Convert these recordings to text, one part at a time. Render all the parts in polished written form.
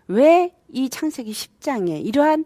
왜 이 창세기 10장에 이러한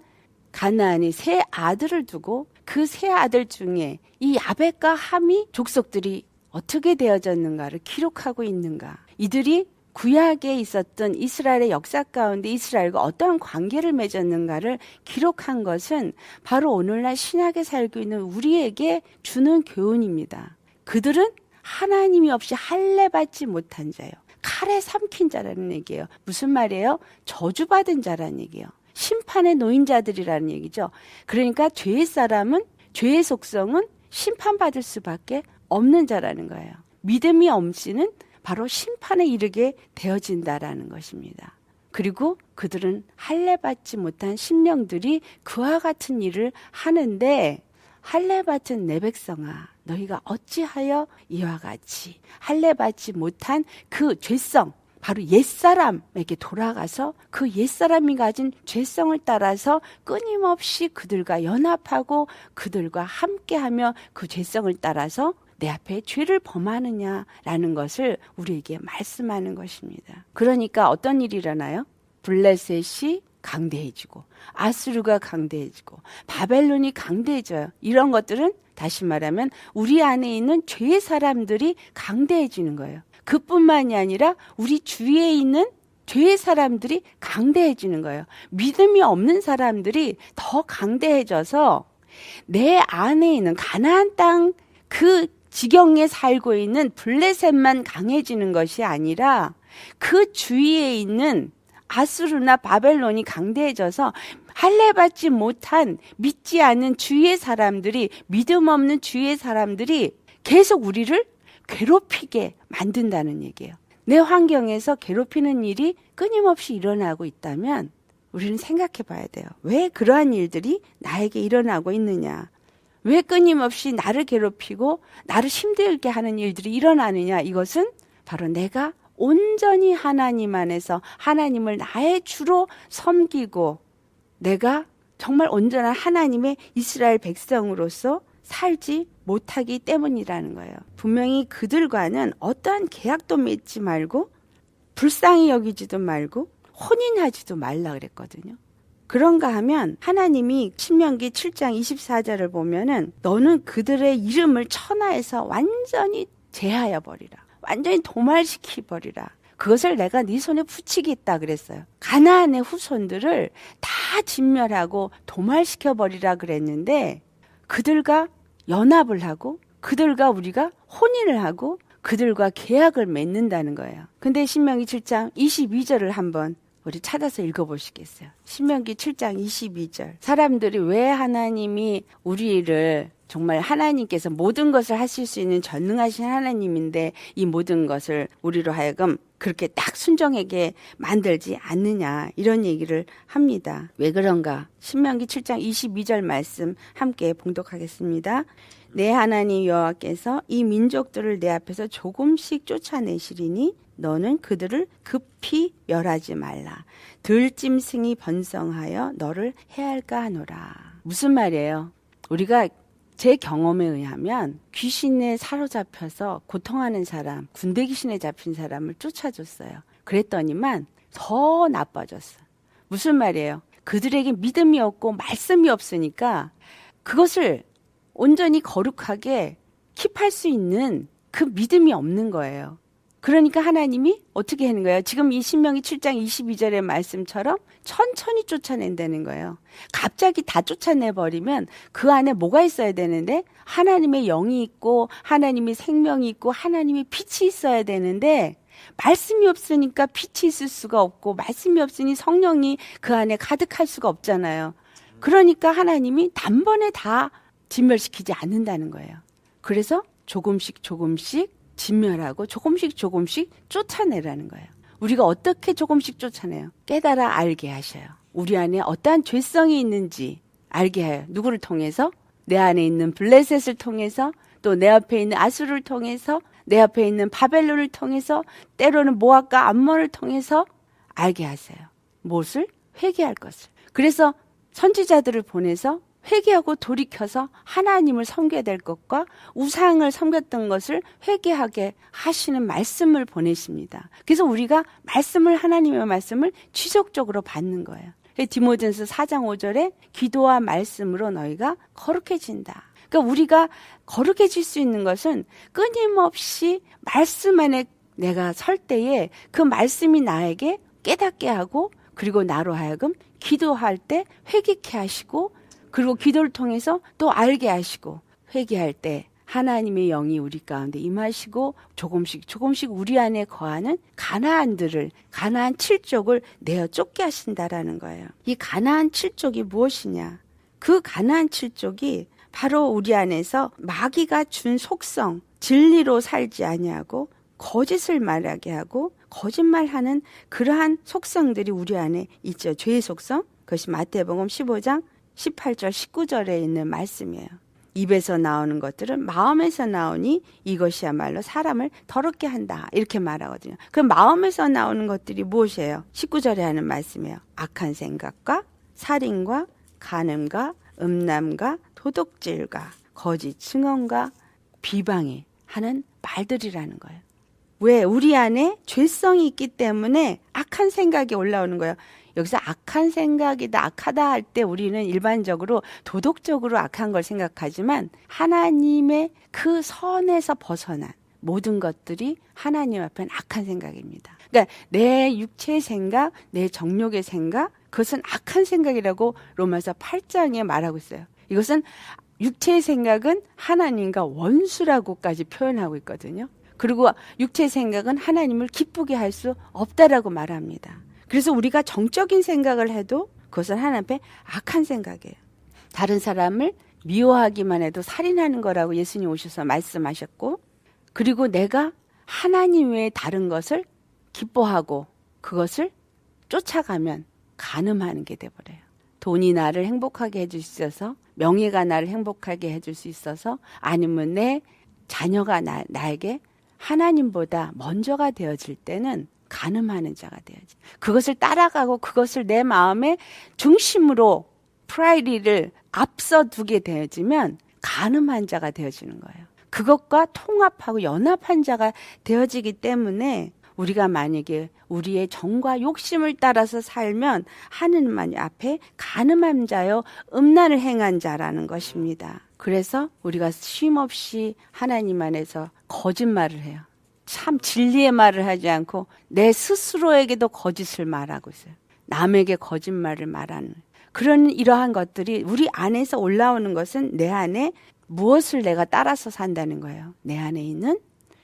가나안이 세 아들을 두고 그 세 아들 중에 이 야벳과 함이 족속들이 어떻게 되어졌는가를 기록하고 있는가? 이들이 구약에 있었던 이스라엘의 역사 가운데 이스라엘과 어떠한 관계를 맺었는가를 기록한 것은 바로 오늘날 신약에 살고 있는 우리에게 주는 교훈입니다. 그들은 하나님이 없이 할례받지 못한 자예요. 칼에 삼킨 자라는 얘기예요. 무슨 말이에요? 저주받은 자라는 얘기예요. 심판의 노인자들이라는 얘기죠. 그러니까 죄의 사람은, 죄의 속성은 심판받을 수밖에 없는 자라는 거예요. 믿음이 없이는 바로 심판에 이르게 되어진다라는 것입니다. 그리고 그들은 할례받지 못한 심령들이 그와 같은 일을 하는데, 할례받은 내 백성아, 너희가 어찌하여 이와 같이 할례받지 못한 그 죄성, 바로 옛사람에게 돌아가서 그 옛사람이 가진 죄성을 따라서 끊임없이 그들과 연합하고 그들과 함께하며 그 죄성을 따라서 내 앞에 죄를 범하느냐라는 것을 우리에게 말씀하는 것입니다. 그러니까 어떤 일이 일어나요? 블레셋이 강대해지고 아수르가 강대해지고 바벨론이 강대해져요. 이런 것들은 다시 말하면 우리 안에 있는 죄의 사람들이 강대해지는 거예요. 그뿐만이 아니라 우리 주위에 있는 죄의 사람들이 강대해지는 거예요. 믿음이 없는 사람들이 더 강대해져서 내 안에 있는 가나안 땅 그 지경에 살고 있는 블레셋만 강해지는 것이 아니라 그 주위에 있는 아수르나 바벨론이 강대해져서 할례받지 못한 믿지 않는 주위의 사람들이, 믿음 없는 주위의 사람들이 계속 우리를 괴롭히게 만든다는 얘기예요. 내 환경에서 괴롭히는 일이 끊임없이 일어나고 있다면 우리는 생각해 봐야 돼요. 왜 그러한 일들이 나에게 일어나고 있느냐? 왜 끊임없이 나를 괴롭히고 나를 힘들게 하는 일들이 일어나느냐? 이것은 바로 내가 온전히 하나님 안에서 하나님을 나의 주로 섬기고 내가 정말 온전한 하나님의 이스라엘 백성으로서 살지 못하기 때문이라는 거예요. 분명히 그들과는 어떠한 계약도 맺지 말고 불쌍히 여기지도 말고 혼인하지도 말라 그랬거든요. 그런가 하면 하나님이 신명기 7장 24절을 보면은 너는 그들의 이름을 천하에서 완전히 제하여 버리라. 완전히 도말시키 버리라. 그것을 내가 네 손에 붙이겠다 그랬어요. 가나안의 후손들을 다 진멸하고 도말시켜 버리라 그랬는데 그들과 연합을 하고 그들과 우리가 혼인을 하고 그들과 계약을 맺는다는 거예요. 근데 신명기 7장 22절을 한번 우리 찾아서 읽어보시겠어요? 신명기 7장 22절. 사람들이 왜 하나님이 우리를 정말 하나님께서 모든 것을 하실 수 있는 전능하신 하나님인데 이 모든 것을 우리로 하여금 그렇게 딱 순종하게 만들지 않느냐 이런 얘기를 합니다. 왜 그런가? 신명기 7장 22절 말씀 함께 봉독하겠습니다. 내 하나님 여호와께서 이 민족들을 내 앞에서 조금씩 쫓아내시리니 너는 그들을 급히 멸하지 말라. 들짐승이 번성하여 너를 해할까 하노라. 무슨 말이에요? 우리가 제 경험에 의하면 귀신에 사로잡혀서 고통하는 사람, 군대 귀신에 잡힌 사람을 쫓아줬어요. 그랬더니만 더 나빠졌어. 무슨 말이에요? 그들에게 믿음이 없고 말씀이 없으니까 그것을 온전히 거룩하게 킵할 수 있는 그 믿음이 없는 거예요. 그러니까 하나님이 어떻게 하는 거예요? 지금 이 신명기 7장 22절의 말씀처럼 천천히 쫓아낸다는 거예요. 갑자기 다 쫓아내버리면 그 안에 뭐가 있어야 되는데 하나님의 영이 있고 하나님의 생명이 있고 하나님의 빛이 있어야 되는데 말씀이 없으니까 빛이 있을 수가 없고 말씀이 없으니 성령이 그 안에 가득할 수가 없잖아요. 그러니까 하나님이 단번에 다 진멸시키지 않는다는 거예요. 그래서 조금씩 진멸하고 조금씩 쫓아내라는 거예요. 우리가 어떻게 조금씩 쫓아내요? 깨달아 알게 하셔요. 우리 안에 어떠한 죄성이 있는지 알게 해요. 누구를 통해서? 내 안에 있는 블레셋을 통해서 또 내 앞에 있는 아수르를 통해서 내 앞에 있는 바벨론을 통해서 때로는 모압과 암몬을 통해서 알게 하세요. 무엇을? 회개할 것을. 그래서 선지자들을 보내서 회개하고 돌이켜서 하나님을 섬겨야 될 것과 우상을 섬겼던 것을 회개하게 하시는 말씀을 보내십니다. 그래서 우리가 하나님의 말씀을 지속적으로 받는 거예요. 디모데전서 4장 5절에 기도와 말씀으로 너희가 거룩해진다. 그러니까 우리가 거룩해질 수 있는 것은 끊임없이 말씀 안에 내가 설 때에 그 말씀이 나에게 깨닫게 하고, 그리고 나로 하여금 기도할 때 회개케 하시고, 그리고 기도를 통해서 또 알게 하시고, 회개할 때 하나님의 영이 우리 가운데 임하시고 조금씩 우리 안에 거하는 가나안 7족을 내어 쫓게 하신다라는 거예요. 이 가나안 7족이 무엇이냐? 그 가나안 7족이 바로 우리 안에서 마귀가 준 속성, 진리로 살지 아니하고 거짓을 말하게 하고 거짓말하는 그러한 속성들이 우리 안에 있죠. 죄의 속성. 그것이 마태복음 15장 18절 19절에 있는 말씀이에요. 입에서 나오는 것들은 마음에서 나오니 이것이야말로 사람을 더럽게 한다. 이렇게 말하거든요. 그 마음에서 나오는 것들이 무엇이에요? 19절에 하는 말씀이에요. 악한 생각과 살인과 간음과 음란과 도둑질과 거짓 증언과 비방이 하는 말들이라는 거예요. 왜? 우리 안에 죄성이 있기 때문에 악한 생각이 올라오는 거예요. 여기서 악한 생각이다, 악하다 할 때 우리는 일반적으로 도덕적으로 악한 걸 생각하지만 하나님의 그 선에서 벗어난 모든 것들이 하나님 앞엔 악한 생각입니다. 그러니까 내 육체의 생각, 내 정욕의 생각, 그것은 악한 생각이라고 로마서 8장에 말하고 있어요. 이것은 육체의 생각은 하나님과 원수라고까지 표현하고 있거든요. 그리고 육체의 생각은 하나님을 기쁘게 할 수 없다라고 말합니다. 그래서 우리가 정적인 생각을 해도 그것은 하나님 앞에 악한 생각이에요. 다른 사람을 미워하기만 해도 살인하는 거라고 예수님 오셔서 말씀하셨고, 그리고 내가 하나님 외에 다른 것을 기뻐하고 그것을 쫓아가면 간음하는 게 돼버려요. 돈이 나를 행복하게 해줄 수 있어서, 명예가 나를 행복하게 해줄 수 있어서, 아니면 내 자녀가 나에게 하나님보다 먼저가 되어질 때는 간음하는 자가 되어지. 그것을 따라가고 그것을 내 마음의 중심으로 프라이리를 앞서 두게 되어지면 간음한 자가 되어지는 거예요. 그것과 통합하고 연합한 자가 되어지기 때문에 우리가 만약에 우리의 정과 욕심을 따라서 살면 하느님 앞에 간음한 자요 음란을 행한 자라는 것입니다. 그래서 우리가 쉼없이 하나님 안에서 거짓말을 해요. 참 진리의 말을 하지 않고 내 스스로에게도 거짓을 말하고 있어요. 남에게 거짓말을 말하는 그런 이러한 것들이 우리 안에서 올라오는 것은 내 안에 무엇을 내가 따라서 산다는 거예요. 내 안에 있는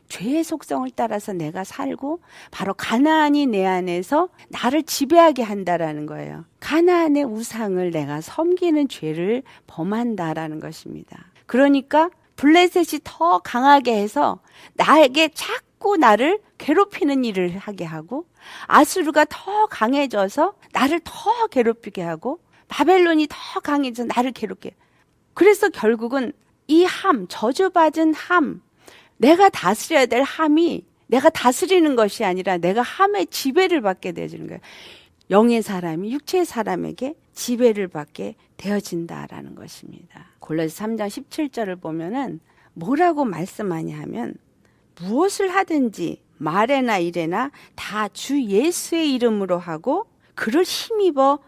죄의 속성을 따라서 내가 살고 바로 가나안이 내 안에서 나를 지배하게 한다라는 거예요. 가나안의 우상을 내가 섬기는 죄를 범한다라는 것입니다. 그러니까 블레셋이 더 강하게 해서 나에게 자꾸 나를 괴롭히는 일을 하게 하고, 아수르가 더 강해져서 나를 더 괴롭히게 하고, 바벨론이 더 강해져서 나를 괴롭게. 그래서 결국은 이 저주받은 내가 다스려야 될 함이 내가 다스리는 것이 아니라 내가 함의 지배를 받게 되어지는 거예요. 영의 사람이 육체의 사람에게 지배를 받게 되어진다라는 것입니다. 골로새 3장 17절을 보면은 뭐라고 말씀하냐 하면, 무엇을 하든지 말에나 일에나 다 주 예수의 이름으로 하고 그를 힘입어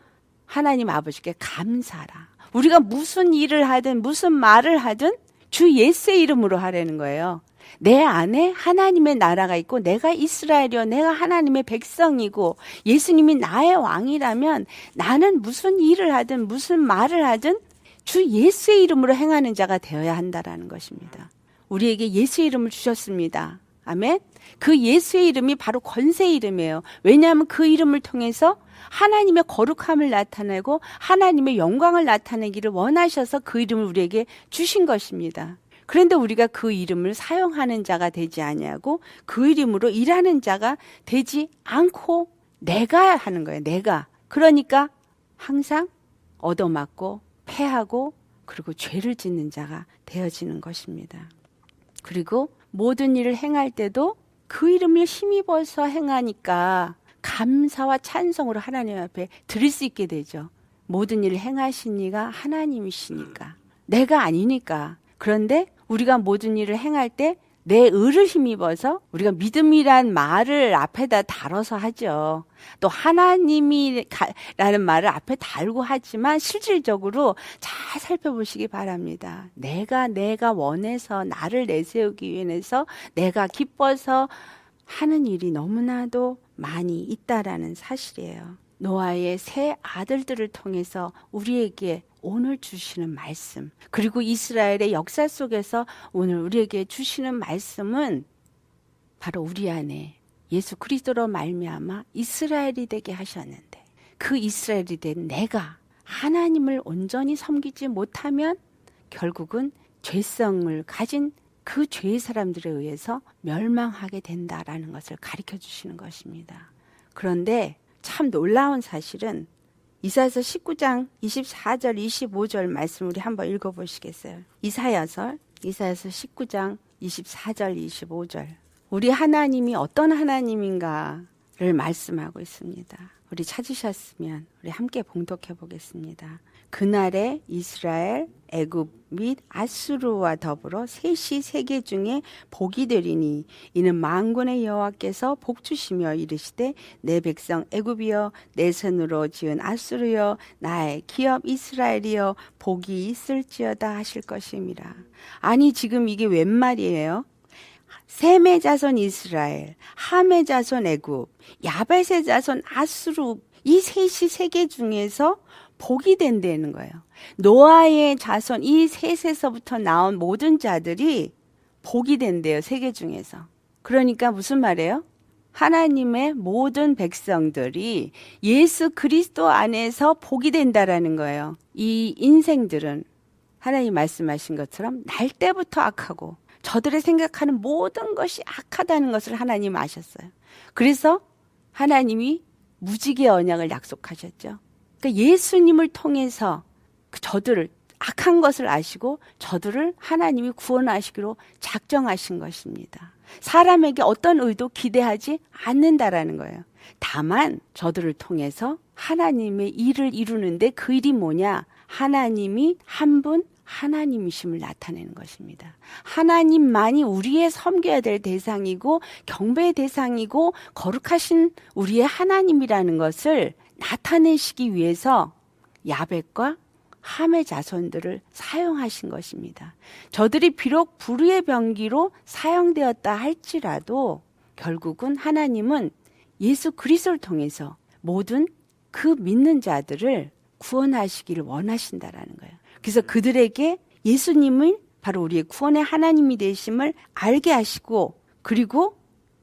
하나님 아버지께 감사하라. 우리가 무슨 일을 하든 무슨 말을 하든 주 예수의 이름으로 하라는 거예요. 내 안에 하나님의 나라가 있고 내가 이스라엘이요 내가 하나님의 백성이고 예수님이 나의 왕이라면 나는 무슨 일을 하든 무슨 말을 하든 주 예수의 이름으로 행하는 자가 되어야 한다라는 것입니다. 우리에게 예수의 이름을 주셨습니다. 아멘. 그 예수의 이름이 바로 권세의 이름이에요. 왜냐하면 그 이름을 통해서 하나님의 거룩함을 나타내고 하나님의 영광을 나타내기를 원하셔서 그 이름을 우리에게 주신 것입니다. 그런데 우리가 그 이름을 사용하는 자가 되지 아니하고 그 이름으로 일하는 자가 되지 않고 내가 하는 거예요. 내가. 그러니까 항상 얻어맞고 패하고 그리고 죄를 짓는 자가 되어지는 것입니다. 그리고 모든 일을 행할 때도 그 이름을 힘입어서 행하니까 감사와 찬송으로 하나님 앞에 드릴 수 있게 되죠. 모든 일을 행하신 이가 하나님이시니까. 내가 아니니까. 그런데 우리가 모든 일을 행할 때 내 의를 힘입어서 우리가 믿음이란 말을 앞에다 달아서 하죠. 또 하나님이라는 말을 앞에 달고 하지만 실질적으로 잘 살펴보시기 바랍니다. 내가 원해서 나를 내세우기 위해서 내가 기뻐서 하는 일이 너무나도 많이 있다라는 사실이에요. 노아의 세 아들들을 통해서 우리에게 오늘 주시는 말씀, 그리고 이스라엘의 역사 속에서 오늘 우리에게 주시는 말씀은 바로 우리 안에 예수 그리스도로 말미암아 이스라엘이 되게 하셨는데, 그 이스라엘이 된 내가 하나님을 온전히 섬기지 못하면 결국은 죄성을 가진 그 죄의 사람들에 의해서 멸망하게 된다라는 것을 가르쳐 주시는 것입니다. 그런데 참 놀라운 사실은 이사야서 19장 24절 25절 말씀 우리 한번 읽어보시겠어요? 이사야서 19장 24절 25절. 우리 하나님이 어떤 하나님인가를 말씀하고 있습니다. 우리 찾으셨으면 우리 함께 봉독해 보겠습니다. 그날에 이스라엘, 애굽 및 아수르와 더불어 셋이 세계 중에 복이 되리니 이는 만군의 여호와께서 복주시며 이르시되 내 백성 애굽이여 내 손으로 지은 아수르여 나의 기업 이스라엘이여 복이 있을지어다 하실 것임이라. 아니 지금 이게 웬 말이에요? 셈의 자손 이스라엘, 함의 자손 애굽, 야벳의 자손 아수르, 이 셋이 세계 중에서 복이 된다는 거예요. 노아의 자손 이 셋에서부터 나온 모든 자들이 복이 된대요. 세계 중에서. 그러니까 무슨 말이에요? 하나님의 모든 백성들이 예수 그리스도 안에서 복이 된다라는 거예요. 이 인생들은 하나님 말씀하신 것처럼 날 때부터 악하고 저들의 생각하는 모든 것이 악하다는 것을 하나님 아셨어요. 그래서 하나님이 무지개 언약을 약속하셨죠. 그러니까 예수님을 통해서 저들을 악한 것을 아시고 저들을 하나님이 구원하시기로 작정하신 것입니다. 사람에게 어떤 의도 기대하지 않는다라는 거예요. 다만 저들을 통해서 하나님의 일을 이루는데 그 일이 뭐냐? 하나님이 한 분 하나님이심을 나타내는 것입니다. 하나님만이 우리의 섬겨야 될 대상이고 경배의 대상이고 거룩하신 우리의 하나님이라는 것을 나타내시기 위해서 야벳과 함의 자손들을 사용하신 것입니다. 저들이 비록 불의의 병기로 사용되었다 할지라도 결국은 하나님은 예수 그리스도를 통해서 모든 그 믿는 자들을 구원하시기를 원하신다라는 거예요. 그래서 그들에게 예수님을 바로 우리의 구원의 하나님이 되심을 알게 하시고, 그리고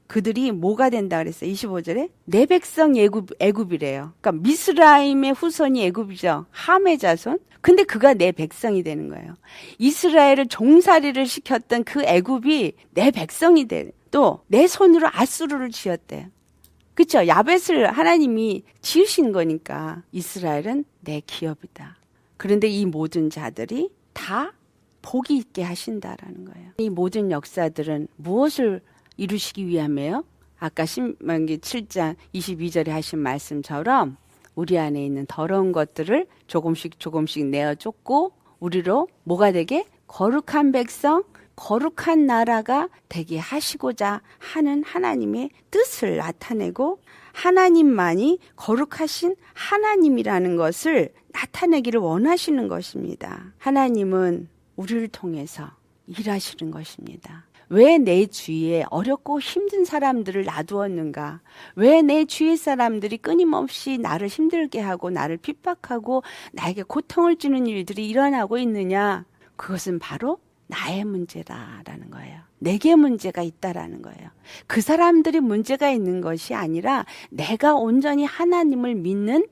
그들이 뭐가 된다 그랬어요? 25절에 내 백성 애굽이래요. 그러니까 미스라임의 후손이 애굽이죠. 함의 자손. 근데 그가 내 백성이 되는 거예요. 이스라엘을 종살이를 시켰던 그 애굽이 내 백성이 돼. 또 내 손으로 아수르를 지었대요. 그렇죠? 야벳을 하나님이 지으신 거니까 이스라엘은 내 기업이다. 그런데 이 모든 자들이 다 복이 있게 하신다라는 거예요. 이 모든 역사들은 무엇을 이루시기 위함이에요? 아까 신명기 7장 22절에 하신 말씀처럼 우리 안에 있는 더러운 것들을 조금씩 내어 쫓고 우리로 뭐가 되게? 거룩한 백성, 거룩한 나라가 되게 하시고자 하는 하나님의 뜻을 나타내고, 하나님만이 거룩하신 하나님이라는 것을 나타내기를 원하시는 것입니다. 하나님은 우리를 통해서 일하시는 것입니다. 왜 내 주위에 어렵고 힘든 사람들을 놔두었는가? 왜 내 주위 사람들이 끊임없이 나를 힘들게 하고 나를 핍박하고 나에게 고통을 주는 일들이 일어나고 있느냐? 그것은 바로 나의 문제다라는 거예요. 내게 문제가 있다라는 거예요. 그 사람들이 문제가 있는 것이 아니라 내가 온전히 하나님을 믿는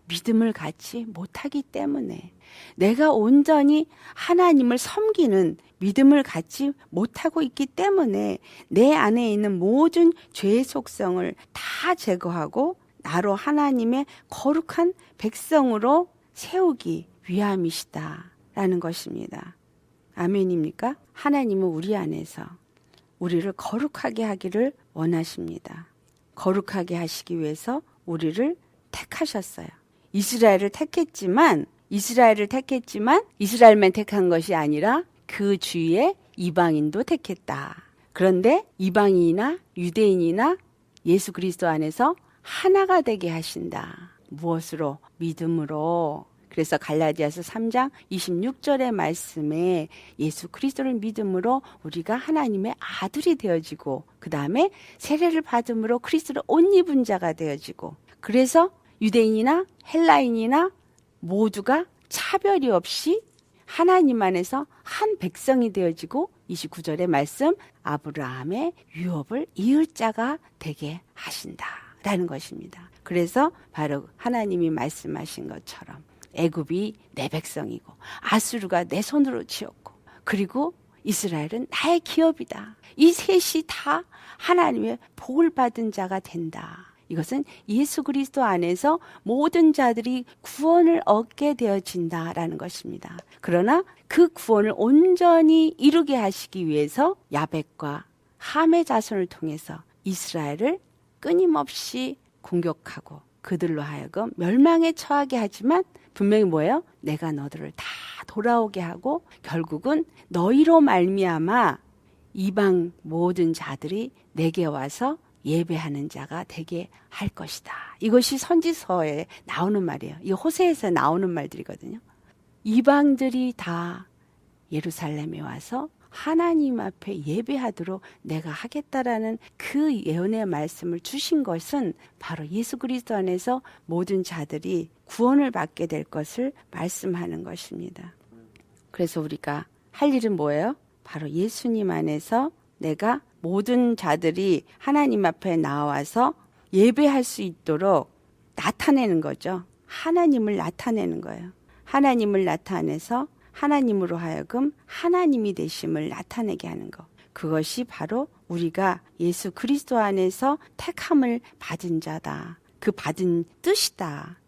믿음을 갖지 못하기 때문에, 내가 온전히 하나님을 섬기는 믿음을 갖지 못하고 있기 때문에 내 안에 있는 모든 죄의 속성을 다 제거하고 나로 하나님의 거룩한 백성으로 세우기 위함이시다라는 것입니다. 아멘입니까? 하나님은 우리 안에서 우리를 거룩하게 하기를 원하십니다. 거룩하게 하시기 위해서 우리를 택하셨어요. 이스라엘을 택했지만 이스라엘만 택한 것이 아니라 그 주위에 이방인도 택했다. 그런데 이방인이나 유대인이나 예수 그리스도 안에서 하나가 되게 하신다. 무엇으로? 믿음으로. 그래서 갈라디아서 3장 26절의 말씀에 예수 그리스도를 믿음으로 우리가 하나님의 아들이 되어지고 그 다음에 세례를 받음으로 그리스도를 옷 입은 자가 되어지고 그래서 유대인이나 헬라인이나 모두가 차별이 없이 하나님 안에서 한 백성이 되어지고 29절의 말씀 아브라함의 유업을 이을 자가 되게 하신다라는 것입니다. 그래서 바로 하나님이 말씀하신 것처럼 애굽이 내 백성이고 아수르가 내 손으로 지었고 그리고 이스라엘은 나의 기업이다. 이 셋이 다 하나님의 복을 받은 자가 된다. 이것은 예수 그리스도 안에서 모든 자들이 구원을 얻게 되어진다라는 것입니다. 그러나 그 구원을 온전히 이루게 하시기 위해서 야벳과 함의 자손을 통해서 이스라엘을 끊임없이 공격하고 그들로 하여금 멸망에 처하게 하지만 분명히 뭐예요? 내가 너들을 다 돌아오게 하고 결국은 너희로 말미암아 이방 모든 자들이 내게 와서 예배하는 자가 되게 할 것이다. 이것이 선지서에 나오는 말이에요. 이 호세에서 나오는 말들이거든요. 이방들이 다 예루살렘에 와서 하나님 앞에 예배하도록 내가 하겠다라는 그 예언의 말씀을 주신 것은 바로 예수 그리스도 안에서 모든 자들이 구원을 받게 될 것을 말씀하는 것입니다. 그래서 우리가 할 일은 뭐예요? 바로 예수님 안에서 내가 모든 자들이 하나님 앞에 나와서 예배할 수 있도록 나타내는 거죠. 하나님을 나타내는 거예요. 하나님을 나타내서 하나님으로 하여금 하나님이 되심을 나타내게 하는 것. 그것이 바로 우리가 예수 그리스도 안에서 택함을 받은 자다. 그 받은 뜻이다.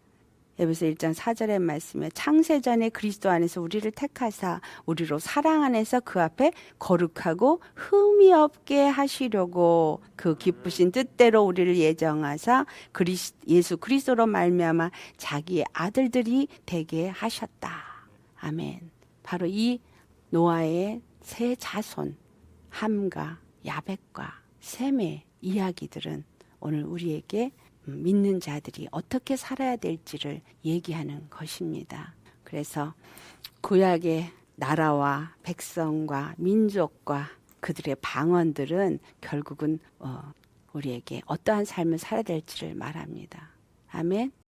에베소 1장 4절의 말씀에 창세전에 그리스도 안에서 우리를 택하사 우리로 사랑 안에서 그 앞에 거룩하고 흠이 없게 하시려고 그 기쁘신 뜻대로 우리를 예정하사 예수 그리스도로 말미암아 자기의 아들들이 되게 하셨다. 아멘. 바로 이 노아의 세 자손 함과 야벳과 셈의 이야기들은 오늘 우리에게 믿는 자들이 어떻게 살아야 될지를 얘기하는 것입니다. 그래서 구약의 나라와 백성과 민족과 그들의 방언들은 결국은 우리에게 어떠한 삶을 살아야 될지를 말합니다. 아멘.